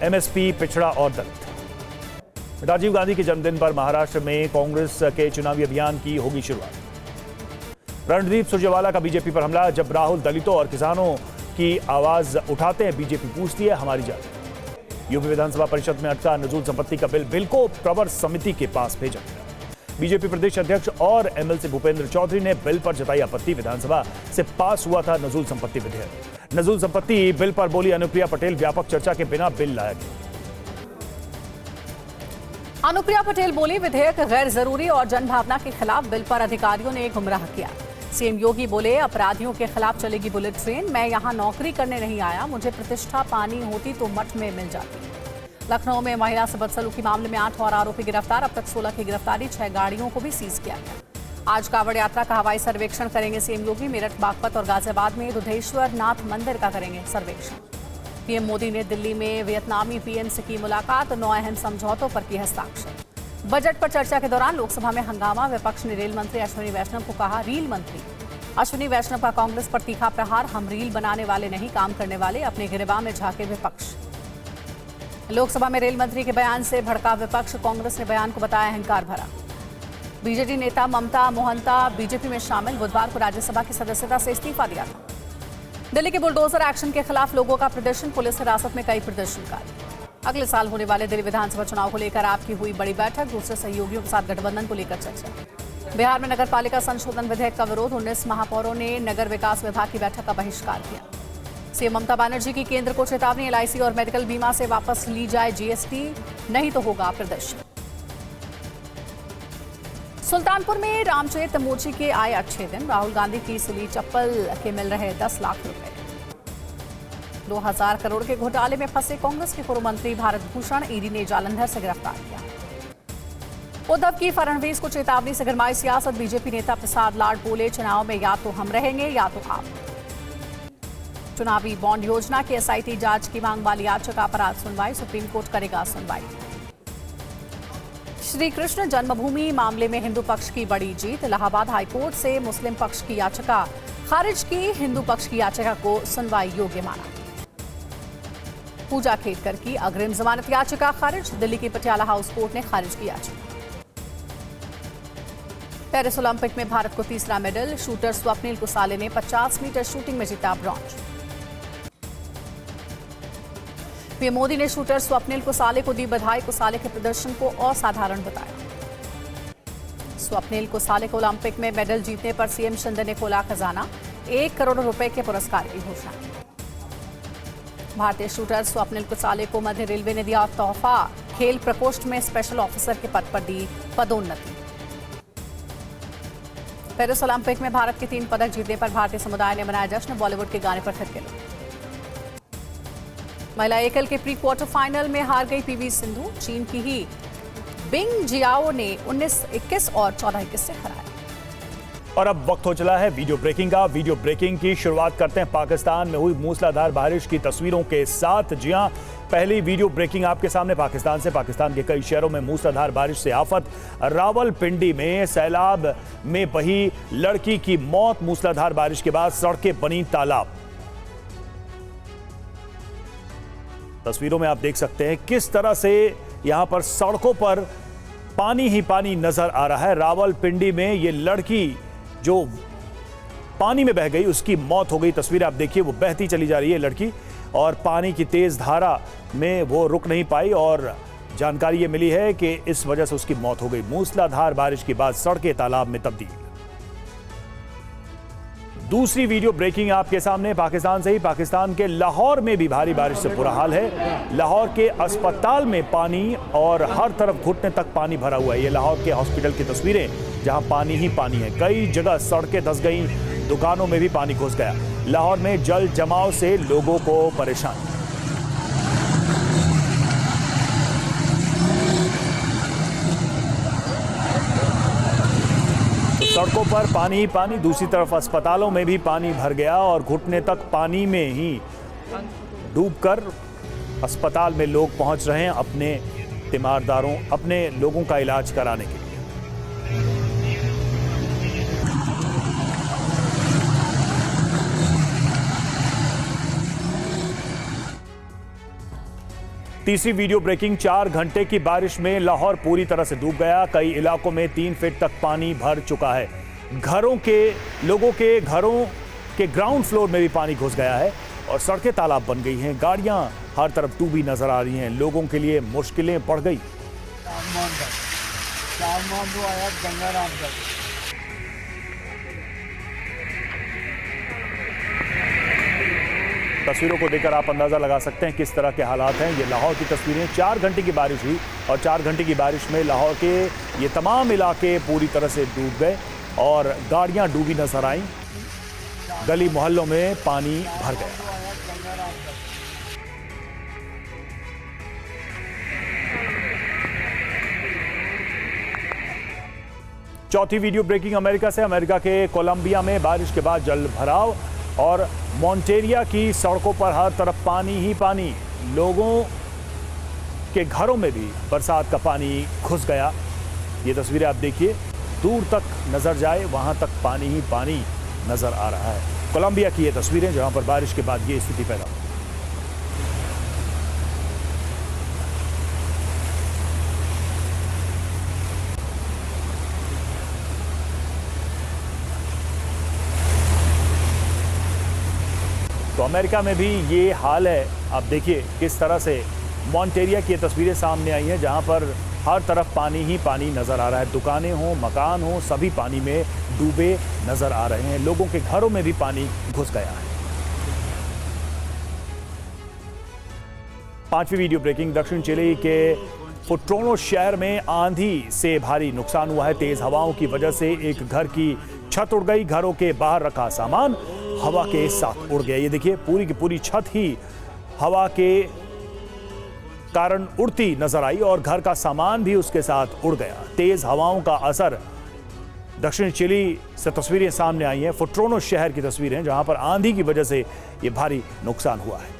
एमएसपी, पिछड़ा और दलित। राजीव गांधी के जन्मदिन पर महाराष्ट्र में कांग्रेस के चुनावी अभियान की होगी शुरुआत। रणदीप सुरजेवाला का बीजेपी पर हमला। जब राहुल दलितों और किसानों की आवाज उठाते हैं, बीजेपी पूछती है हमारी जाति। यूपी विधानसभा परिषद में अटका नजूल संपत्ति का बिल को प्रवर समिति के पास भेजा गया। बीजेपी प्रदेश अध्यक्ष और एमएलसी भूपेंद्र चौधरी ने बिल पर जताई आपत्ति। विधानसभा से पास हुआ था नजूल संपत्ति विधेयक। नजूल संपत्ति बिल पर बोली अनुप्रिया पटेल, व्यापक चर्चा के बिना बिल लाया गया। अनुप्रिया पटेल बोली विधेयक गैर जरूरी और जनभावना के खिलाफ। बिल पर अधिकारियों ने गुमराह किया। सीएम योगी बोले अपराधियों के खिलाफ चलेगी बुलेट ट्रेन। मैं यहां नौकरी करने नहीं आया, मुझे प्रतिष्ठा पानी होती तो मठ में मिल जाती। लखनऊ में महिला से बदसलूकी मामले में 8 और आरोपी गिरफ्तार। अब तक 16 की गिरफ्तारी। 6 गाड़ियों को भी सीज किया गया। आज कांवड़ यात्रा का हवाई सर्वेक्षण करेंगे सीएम योगी। मेरठ, बागपत और गाजियाबाद में दुधेश्वर नाथ मंदिर का करेंगे सर्वेक्षण। पीएम मोदी ने दिल्ली में वियतनामी पीएम से की मुलाकात। 9 अहम समझौतों पर किए हस्ताक्षर। बजट पर चर्चा के दौरान लोकसभा में हंगामा। विपक्ष ने रेल मंत्री अश्विनी वैष्णव को कहा रील मंत्री। अश्विनी वैष्णव का कांग्रेस पर तीखा प्रहार। हम रील बनाने वाले नहीं, काम करने वाले। अपने गिरबान में झांके विपक्ष। लोकसभा में रेल मंत्री के बयान से भड़का विपक्ष। कांग्रेस ने बयान को बताया अहंकार भरा। बीजेडी नेता ममता मोहंता बीजेपी में शामिल। बुधवार को राज्यसभा की सदस्यता से इस्तीफा दिया था। दिल्ली के बुलडोजर एक्शन के खिलाफ लोगों का प्रदर्शन। पुलिस हिरासत में कई प्रदर्शनकारी। अगले साल होने वाले दिल्ली विधानसभा चुनाव को लेकर आपकी हुई बड़ी बैठक। दूसरे सहयोगियों के साथ गठबंधन को लेकर चर्चा। बिहार में नगर पालिका संशोधन विधेयक का विरोध। 19 महापौरों ने नगर विकास विभाग की बैठक का बहिष्कार किया। सीएम ममता बनर्जी की केंद्र को चेतावनी। एलआईसी और मेडिकल बीमा से वापस ली जाए जीएसटी, नहीं तो होगा प्रदर्शन। सुल्तानपुर में रामचरित मोची के आए अच्छे दिन। राहुल गांधी की सिली चप्पल के मिल रहे 10 लाख रुपए। 2000 करोड़ के घोटाले में फंसे कांग्रेस के पूर्व मंत्री भारत भूषण। ईडी ने जालंधर से गिरफ्तार किया। उद्धव की फडणवीस को चेतावनी से गरमाई सियासत। बीजेपी नेता प्रसाद लाड बोले चुनाव में या तो हम रहेंगे या तो आप। चुनावी बॉन्ड योजना की एसआईटी जांच की मांग वाली याचिका पर आज सुनवाई। सुप्रीम कोर्ट करेगा सुनवाई। श्री कृष्ण जन्मभूमि मामले में हिंदू पक्ष की बड़ी जीत। इलाहाबाद हाईकोर्ट से मुस्लिम पक्ष की याचिका खारिज की। हिंदू पक्ष की याचिका को सुनवाई योग्य माना। पूजा खेडकर की अग्रिम जमानत याचिका खारिज। दिल्ली की पटियाला हाउस कोर्ट ने खारिज की याचिका। पेरिस ओलंपिक में भारत को तीसरा मेडल। शूटर स्वप्निल कुसाले ने 50 मीटर शूटिंग में जीता ब्रॉन्ज। पीएम मोदी ने शूटर स्वप्निल कुसाले को दी बधाई। कुसाले के प्रदर्शन को असाधारण बताया। स्वप्निल कुसाले को ओलंपिक में मेडल जीतने पर सीएम शिंदे ने खोला खजाना। 1 करोड़ रुपए के पुरस्कार की घोषणा की। भारतीय शूटर स्वप्निल कुसाले को मध्य रेलवे ने दिया तोहफा। खेल प्रकोष्ठ में स्पेशल ऑफिसर के पद पर दी पदोन्नति। पेरिस ओलंपिक में भारत के 3 पदक जीतने पर भारतीय समुदाय ने मनाया जश्न। बॉलीवुड के गाने पर थिरके लोग। महिला एकल के प्री क्वार्टर फाइनल में हार गई पीवी सिंधु। चीन की ही बिंग जियाओ ने 19-21 और 14-21 से हराया। और अब वक्त हो चला है वीडियो ब्रेकिंग का। वीडियो ब्रेकिंग की शुरुआत करते हैं पाकिस्तान में हुई मूसलाधार बारिश की तस्वीरों के साथ। जी हां, पहली वीडियो ब्रेकिंग आपके सामने पाकिस्तान से। पाकिस्तान के कई शहरों में मूसलाधार बारिश से आफत। रावलपिंडी में सैलाब में बही लड़की की मौत। मूसलाधार बारिश के बाद सड़कें बनी तालाब। तस्वीरों में आप देख सकते हैं किस तरह से यहां पर सड़कों पर पानी ही पानी नजर आ रहा है। रावलपिंडी में ये लड़की जो पानी में बह गई, उसकी मौत हो गई। तस्वीर आप देखिए, वो बहती चली जा रही है लड़की और पानी की तेज धारा में वो रुक नहीं पाई और जानकारी ये मिली है कि इस वजह से उसकी मौत हो गई। मूसलाधार बारिश के बाद सड़कें तालाब में तब्दील। दूसरी वीडियो ब्रेकिंग आपके सामने पाकिस्तान से ही। पाकिस्तान के लाहौर में भी भारी बारिश से बुरा हाल है। लाहौर के अस्पताल में पानी और हर तरफ घुटने तक पानी भरा हुआ है। ये लाहौर के हॉस्पिटल की तस्वीरें जहां पानी ही पानी है। कई जगह सड़कें धंस गई, दुकानों में भी पानी घुस गया। लाहौर में जल जमाव से लोगों को परेशानी। सड़कों पर पानी ही पानी, दूसरी तरफ अस्पतालों में भी पानी भर गया और घुटने तक पानी में ही डूबकर अस्पताल में लोग पहुंच रहे हैं अपने तीमारदारों, अपने लोगों का इलाज कराने के लिए। तीसरी वीडियो ब्रेकिंग। 4 घंटे की बारिश में लाहौर पूरी तरह से डूब गया। कई इलाकों में 3 फीट तक पानी भर चुका है। लोगों के घरों के ग्राउंड फ्लोर में भी पानी घुस गया है और सड़कें तालाब बन गई हैं। गाड़ियां हर तरफ डूबी नजर आ रही हैं। लोगों के लिए मुश्किलें बढ़ गई। तस्वीरों को देखकर आप अंदाजा लगा सकते हैं किस तरह के हालात हैं। ये लाहौर की तस्वीरें। 4 घंटे की बारिश हुई और 4 घंटे की बारिश में लाहौर के ये तमाम इलाके पूरी तरह से डूब गए और गाड़ियां डूबी नजर आईं। गली मोहल्लों में पानी भर गया। चौथी वीडियो ब्रेकिंग अमेरिका से। अमेरिका के कोलंबिया में बारिश के बाद जल भराव और मॉन्टेरिया की सड़कों पर हर तरफ पानी ही पानी। लोगों के घरों में भी बरसात का पानी घुस गया। ये तस्वीरें आप देखिए, दूर तक नजर जाए वहां तक पानी ही पानी नजर आ रहा है। कोलंबिया की ये तस्वीरें जहां पर बारिश के बाद ये स्थिति पैदा हुई। तो अमेरिका में भी ये हाल है। आप देखिए किस तरह से मॉन्टेरिया की तस्वीरें सामने आई हैं जहां पर हर तरफ पानी ही पानी नजर आ रहा है। दुकानें हों, मकान हों, सभी पानी में डूबे नजर आ रहे हैं। लोगों के घरों में भी पानी घुस गया है। पांचवी वीडियो ब्रेकिंग। दक्षिण चिली के फुट्रोनो शहर में आंधी से भारी नुकसान हुआ है। तेज हवाओं की वजह से एक घर की छत उड़ गई। घरों के बाहर रखा सामान हवा के साथ उड़ गया। ये देखिए, पूरी की पूरी छत ही हवा के कारण उड़ती नजर आई और घर का सामान भी उसके साथ उड़ गया। तेज हवाओं का असर दक्षिण चिली से तस्वीरें सामने आई हैं। फुट्रोनो शहर की तस्वीरें जहां पर आंधी की वजह से ये भारी नुकसान हुआ है।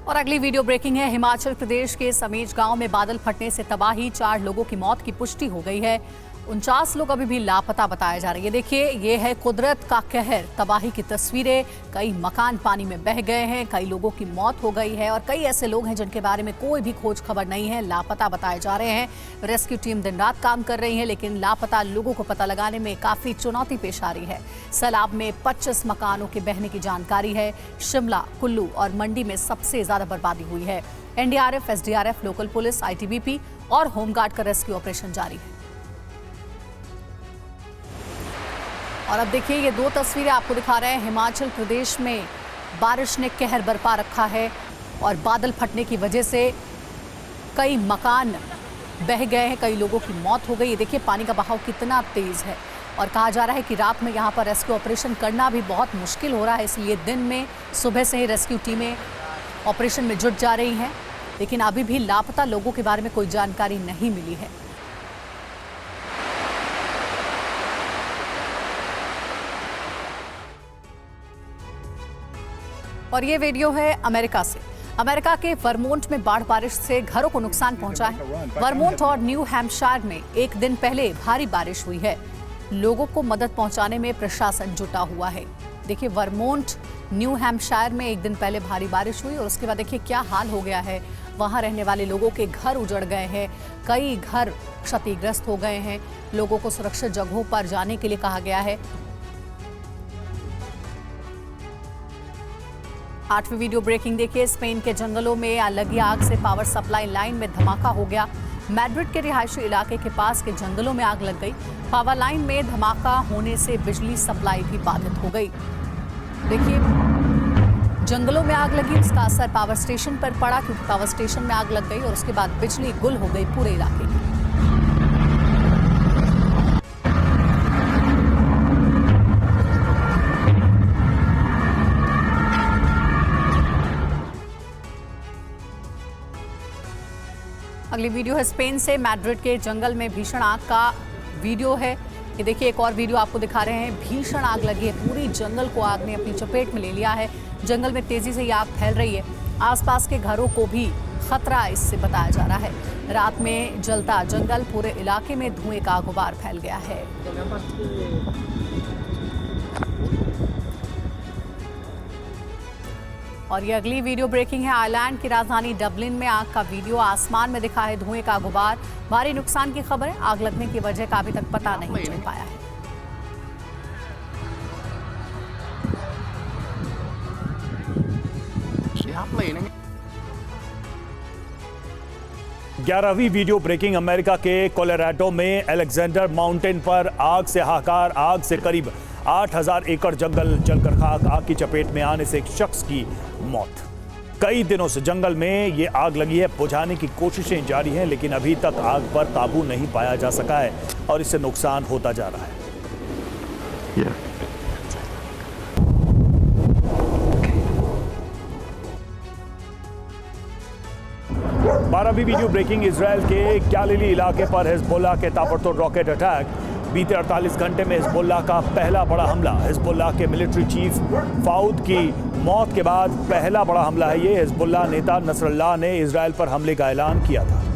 और अगली वीडियो ब्रेकिंग है। हिमाचल प्रदेश के समेज गांव में बादल फटने से तबाही। 4 लोगों की मौत की पुष्टि हो गई है। 49 लोग अभी भी लापता बताए जा रहे हैं। ये देखिए, ये है कुदरत का कहर, तबाही की तस्वीरें। कई मकान पानी में बह गए हैं, कई लोगों की मौत हो गई है और कई ऐसे लोग हैं जिनके बारे में कोई भी खोज खबर नहीं है, लापता बताए जा रहे हैं। रेस्क्यू टीम दिन रात काम कर रही है, लेकिन लापता लोगों को पता लगाने में काफी चुनौती पेश आ रही है। सैलाब में 25 मकानों के बहने की जानकारी है। शिमला, कुल्लू और मंडी में सबसे ज्यादा बर्बादी हुई है। NDRF, SDRF, local police, ITBP और होमगार्ड का रेस्क्यू ऑपरेशन जारी है। और अब देखिए, ये दो तस्वीरें आपको दिखा रहे हैं। हिमाचल प्रदेश में बारिश ने कहर बरपा रखा है और बादल फटने की वजह से कई मकान बह गए हैं, कई लोगों की मौत हो गई। ये देखिए, पानी का बहाव कितना तेज है और कहा जा रहा है कि रात में यहाँ पर रेस्क्यू ऑपरेशन करना भी बहुत मुश्किल हो रहा है। इसलिए दिन में सुबह से ही रेस्क्यू टीमें ऑपरेशन में जुट जा रही हैं, लेकिन अभी भी लापता लोगों के बारे में कोई जानकारी नहीं मिली है। और ये वीडियो है अमेरिका से। अमेरिका के वर्मोंट में बाढ़ बारिश से घरों को नुकसान पहुंचा है। वर्मोंट और न्यू हैम्पशायर में एक दिन पहले भारी बारिश हुई है। लोगों को मदद पहुंचाने में प्रशासन जुटा हुआ है। देखिए, वर्मोंट, न्यू हैम्पशायर में एक दिन पहले भारी बारिश हुई और उसके बाद देखिए क्या हाल हो गया है। वहां रहने वाले लोगों के घर उजड़ गए हैं, कई घर क्षतिग्रस्त हो गए हैं। लोगों को सुरक्षित जगहों पर जाने के लिए कहा गया है। 8वीं वीडियो ब्रेकिंग देखिए। स्पेन के जंगलों में लगी आग से पावर सप्लाई लाइन में धमाका हो गया। मैड्रिड के रिहायशी इलाके के पास के जंगलों में आग लग गई। पावर लाइन में धमाका होने से बिजली सप्लाई भी बाधित हो गई। देखिए, जंगलों में आग लगी, उसका असर पावर स्टेशन पर पड़ा, क्योंकि पावर स्टेशन में आग लग गई और उसके बाद बिजली गुल हो गई पूरे इलाके की। अगली वीडियो है स्पेन से। मैड्रिड के जंगल में भीषण आग का वीडियो है। ये देखिए, एक और वीडियो आपको दिखा रहे हैं। भीषण आग लगी है, पूरी जंगल को आग ने अपनी चपेट में ले लिया है। जंगल में तेजी से ये आग फैल रही है। आसपास के घरों को भी खतरा इससे बताया जा रहा है। रात में जलता जंगल, पूरे इलाके में धुएं का गुबार फैल गया है। और ये अगली वीडियो ब्रेकिंग है। आयरलैंड की राजधानी डबलिन में आग का वीडियो। आसमान में दिखा है धुएं का गुबार। भारी नुकसान की खबर है। आग लगने की वजह का अभी तक पता नहीं चल पाया है। ग्यारहवीं वीडियो ब्रेकिंग। अमेरिका के कोलोराडो में अलेक्जेंडर माउंटेन पर आग से हाहाकार। आग से करीब 8000 एकड़ जंगल जलकर खाक। आग की चपेट में आने से एक शख्स की मौत। कई दिनों से जंगल में ये आग लगी है। बुझाने की कोशिशें जारी हैं, लेकिन अभी तक आग पर काबू नहीं पाया जा सका है और इससे नुकसान होता जा रहा है। 12वीं वीडियो ब्रेकिंग। इजराइल के गैलिली इलाके पर हिजबुल्लाह के ताबड़तोड़ रॉकेट अटैक। बीते 48 घंटे में हिजबुल्लाह का पहला बड़ा हमला। हिजबुल्लाह के मिलिट्री चीफ फाउद की मौत के बाद पहला बड़ा हमला है ये। हिजबुल्लाह नेता नसरल्लाह ने इजराइल पर हमले का ऐलान किया था।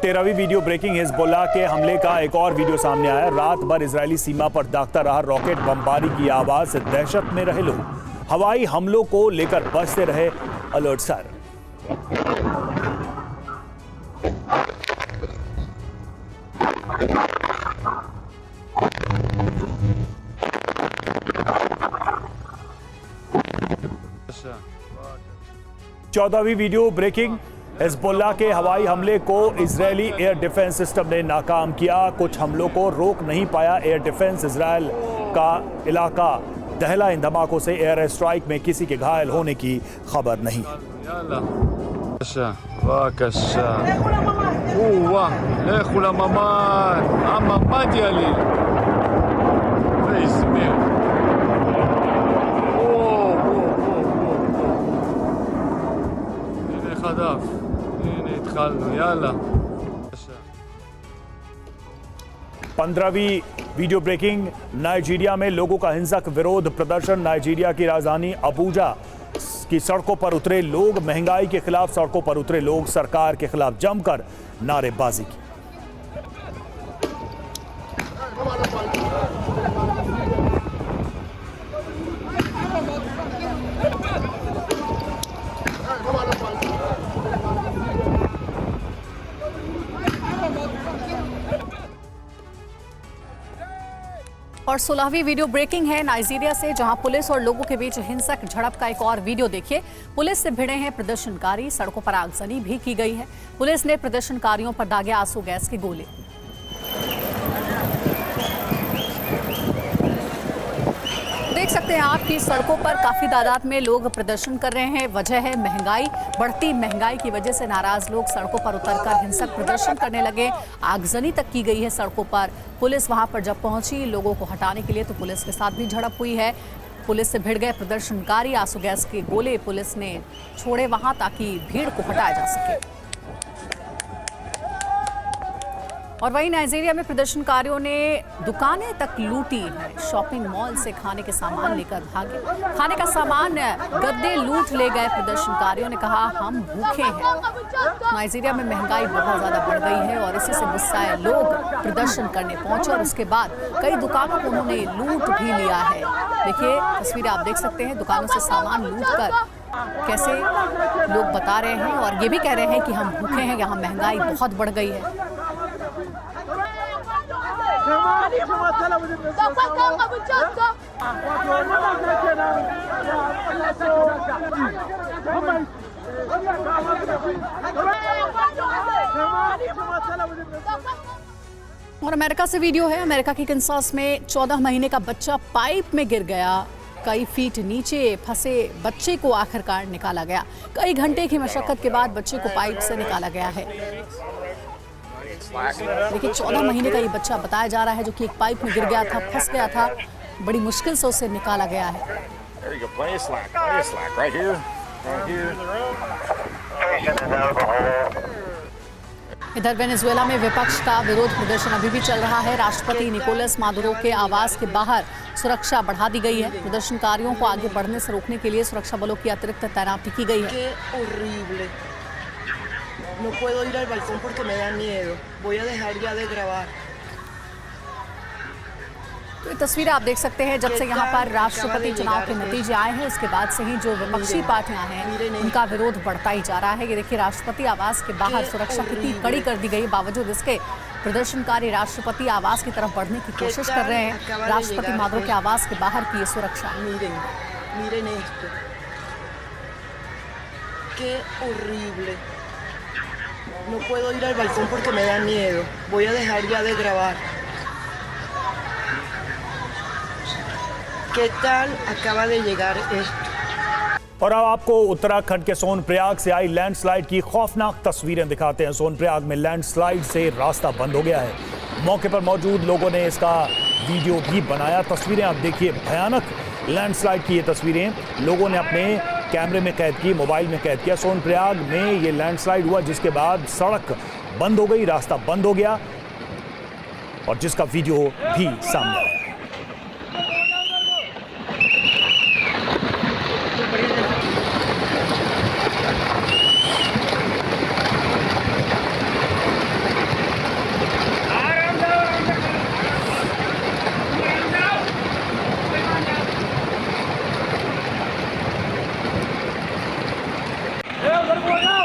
तेरहवीं वीडियो ब्रेकिंग। हिजबुल्लाह के हमले का एक और वीडियो सामने आया। रात भर इजरायली सीमा पर दागता रहा रॉकेट बमबारी की आवाज से दहशत में रहे लोग। हवाई हमलों को लेकर बजते रहे अलर्ट सायरन। चौदहवीं वीडियो ब्रेकिंग। हिजबुल्लाह के हवाई हमले को इजरायली एयर डिफेंस सिस्टम ने नाकाम किया। कुछ हमलों को रोक नहीं पाया एयर डिफेंस। इजरायल का इलाका दहला। इन धमाकों से एयर स्ट्राइक में किसी के घायल होने की खबर नहीं। 15वीं वीडियो ब्रेकिंग। नाइजीरिया में लोगों का हिंसक विरोध प्रदर्शन। नाइजीरिया की राजधानी अबूजा की सड़कों पर उतरे लोग, महंगाई के खिलाफ सड़कों पर उतरे लोग, सरकार के खिलाफ जमकर नारेबाजी की। और 16वीं वीडियो ब्रेकिंग है नाइजीरिया से, जहां पुलिस और लोगों के बीच हिंसक झड़प का एक और वीडियो देखिए। पुलिस से भिड़े हैं प्रदर्शनकारी, सड़कों पर आगजनी भी की गई है। पुलिस ने प्रदर्शनकारियों पर दागे आंसू गैस के गोले। देख सकते हैं आप कि सड़कों पर काफी तादाद में लोग प्रदर्शन कर रहे हैं। वजह है महंगाई। बढ़ती महंगाई की वजह से नाराज लोग सड़कों पर उतरकर हिंसक प्रदर्शन करने लगे। आगजनी तक की गई है सड़कों पर। पुलिस वहां पर जब पहुंची लोगों को हटाने के लिए तो पुलिस के साथ भी झड़प हुई है। पुलिस से भिड़ गए प्रदर्शनकारी, आंसू गैस के गोले पुलिस ने छोड़े वहां ताकि भीड़ को हटाया जा सके। और वहीं नाइजीरिया में प्रदर्शनकारियों ने दुकानें तक लूटी हैं। शॉपिंग मॉल से खाने के सामान लेकर भागे। खाने का सामान, गद्दे लूट ले गए प्रदर्शनकारियों ने कहा हम भूखे हैं। नाइजीरिया में महंगाई बहुत ज़्यादा बढ़ गई है और इसी से गुस्साए लोग प्रदर्शन करने पहुंचे और उसके बाद कई दुकानों को उन्होंने लूट भी लिया है। देखिए तस्वीरें आप देख सकते हैं, दुकानों से सामान लूट कर कैसे लोग बता रहे हैं और ये भी कह रहे हैं कि हम भूखे हैं, यहाँ महंगाई बहुत बढ़ गई है। और अमेरिका से वीडियो है। अमेरिका के कैंसस में 14 महीने का बच्चा पाइप में गिर गया। कई फीट नीचे फंसे बच्चे को आखिरकार निकाला गया। कई घंटे की मशक्कत के बाद बच्चे को पाइप से निकाला गया है। देखिए 14 महीने का ये बच्चा बताया जा रहा है जो कि एक पाइप में गिर गया था, फंस गया था। बड़ी मुश्किल से उसे निकाला गया है। इधर वेनेजुएला में विपक्ष का विरोध प्रदर्शन अभी भी चल रहा है। राष्ट्रपति निकोलस मादुरो के आवास के बाहर सुरक्षा बढ़ा दी गई है। प्रदर्शनकारियों को आगे बढ़ने से रोकने के लिए सुरक्षा बलों की अतिरिक्त तैनाती की गई है। No puedo ir al balcón porque me da miedo. Voy a dejar ya de grabar. तो ये तस्वीरें आप देख सकते हैं जब से यहाँ पर राष्ट्रपति चुनाव के नतीजे आए हैं उसके बाद से ही जो विपक्षी पार्टियां हैं उनका विरोध बढ़ता ही जा रहा है। ये देखिए राष्ट्रपति आवास के बाहर सुरक्षा कितनी कड़ी कर दी गई। बावजूद इसके प्रदर्शनकारी राष्ट्रपति आवास की तरफ बढ़ने की कोशिश कर रहे हैं। राष्ट्रपति मादुरो के आवास के बाहर की ये सुरक्षा। Miren esto. Qué horrible. No puedo ir al balcón porque me da miedo. Voy a dejar ya de grabar. ¿Qué tal acaba de llegar esto? और अब आपको उत्तराखंड के सोनप्रयाग से आई लैंडस्लाइड की खौफनाक तस्वीरें दिखाते हैं। सोनप्रयाग में लैंडस्लाइड से रास्ता बंद हो गया है। मौके पर मौजूद लोगों ने इसका वीडियो भी बनाया। तस्वीरें आप देखिए, भयानक लैंडस्लाइड की ये तस्वीरें लोगों ने अपने कैमरे में कैद की, मोबाइल में कैद किया। सोनप्रयाग में ये लैंडस्लाइड हुआ जिसके बाद सड़क बंद हो गई, रास्ता बंद हो गया और जिसका वीडियो भी सामने आया। ¡Vamos!